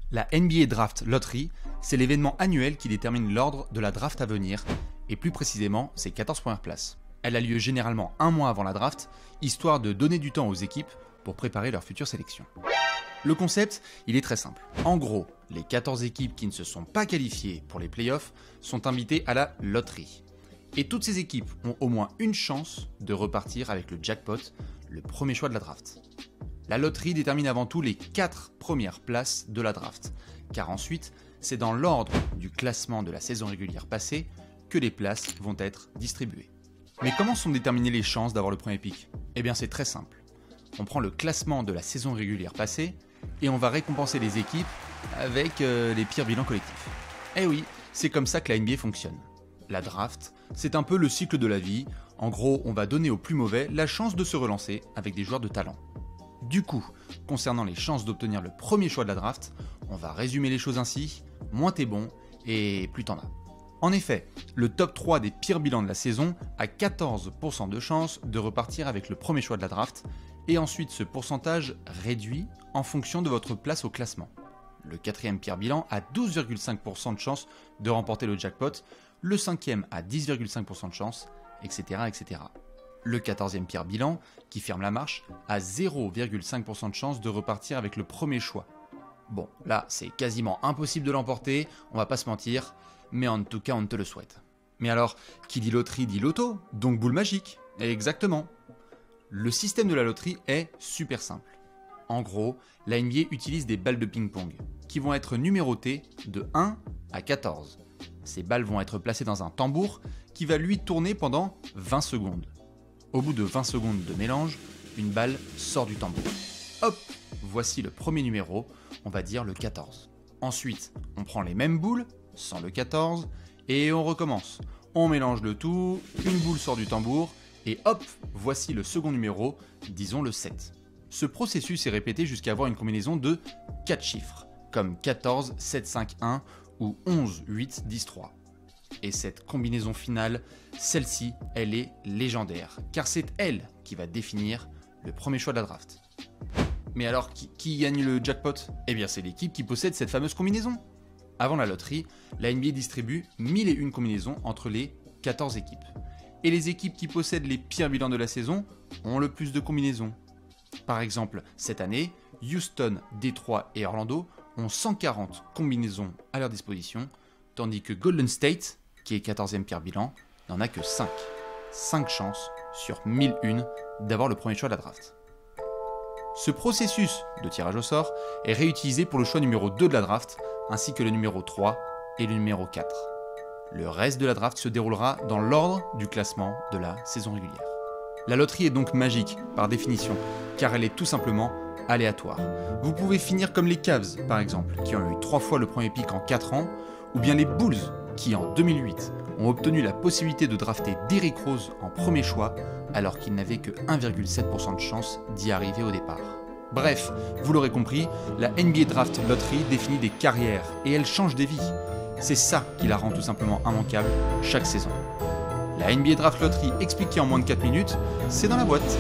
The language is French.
La NBA Draft Lottery, c'est l'événement annuel qui détermine l'ordre de la draft à venir, et plus précisément ses 14 premières places. Elle a lieu généralement un mois avant la draft, histoire de donner du temps aux équipes pour préparer leur future sélection. Le concept, il est très simple. En gros, les 14 équipes qui ne se sont pas qualifiées pour les playoffs sont invitées à la loterie. Et toutes ces équipes ont au moins une chance de repartir avec le jackpot, le premier choix de la draft. La loterie détermine avant tout les 4 premières places de la draft, car ensuite, c'est dans l'ordre du classement de la saison régulière passée que les places vont être distribuées. Mais comment sont déterminées les chances d'avoir le premier pick ? Eh bien c'est très simple. On prend le classement de la saison régulière passée et on va récompenser les équipes avec les pires bilans collectifs. Eh oui, c'est comme ça que la NBA fonctionne. La draft, c'est un peu le cycle de la vie. En gros, on va donner aux plus mauvais la chance de se relancer avec des joueurs de talent. Du coup, concernant les chances d'obtenir le premier choix de la draft, on va résumer les choses ainsi, moins t'es bon et plus t'en as. En effet, le top 3 des pires bilans de la saison a 14% de chances de repartir avec le premier choix de la draft, et ensuite ce pourcentage réduit en fonction de votre place au classement. Le 4e pire bilan a 12,5% de chances de remporter le jackpot, le 5e a 10,5% de chance, etc., etc. Le 14e pire bilan, qui ferme la marche, a 0,5% de chance de repartir avec le premier choix. Bon, là, c'est quasiment impossible de l'emporter, on va pas se mentir, mais en tout cas, on te le souhaite. Mais alors, qui dit loterie dit loto, donc boule magique. Exactement. Le système de la loterie est super simple. En gros, la NBA utilise des balles de ping-pong, qui vont être numérotées de 1 à 14. Ces balles vont être placées dans un tambour qui va lui tourner pendant 20 secondes. Au bout de 20 secondes de mélange, une balle sort du tambour. Hop, voici le premier numéro, on va dire le 14. Ensuite, on prend les mêmes boules, sans le 14, et on recommence. On mélange le tout, une boule sort du tambour, et hop, voici le second numéro, disons le 7. Ce processus est répété jusqu'à avoir une combinaison de 4 chiffres, comme 14, 7, 5, 1 ou 11, 8, 10, 3. Et cette combinaison finale, celle-ci, elle est légendaire, car c'est elle qui va définir le premier choix de la draft. Mais alors, qui gagne le jackpot ? Eh bien c'est l'équipe qui possède cette fameuse combinaison. Avant la loterie, la NBA distribue 1001 combinaisons entre les 14 équipes. Et les équipes qui possèdent les pires bilans de la saison ont le plus de combinaisons. Par exemple, cette année, Houston, Détroit et Orlando ont 140 combinaisons à leur disposition, tandis que Golden State, qui est 14e pire bilan, n'en a que 5. 5 chances sur 1001 d'avoir le premier choix de la draft. Ce processus de tirage au sort est réutilisé pour le choix numéro 2 de la draft, ainsi que le numéro 3 et le numéro 4. Le reste de la draft se déroulera dans l'ordre du classement de la saison régulière. La loterie est donc magique, par définition, car elle est tout simplement aléatoire. Vous pouvez finir comme les Cavs, par exemple, qui ont eu 3 fois le premier pick en 4 ans, ou bien les Bulls, qui en 2008 ont obtenu la possibilité de drafter Derrick Rose en premier choix, alors qu'ils n'avaient que 1,7% de chance d'y arriver au départ. Bref, vous l'aurez compris, la NBA Draft Lottery définit des carrières et elle change des vies. C'est ça qui la rend tout simplement immanquable chaque saison. La NBA Draft Lottery expliquée en moins de 4 minutes, c'est dans la boîte.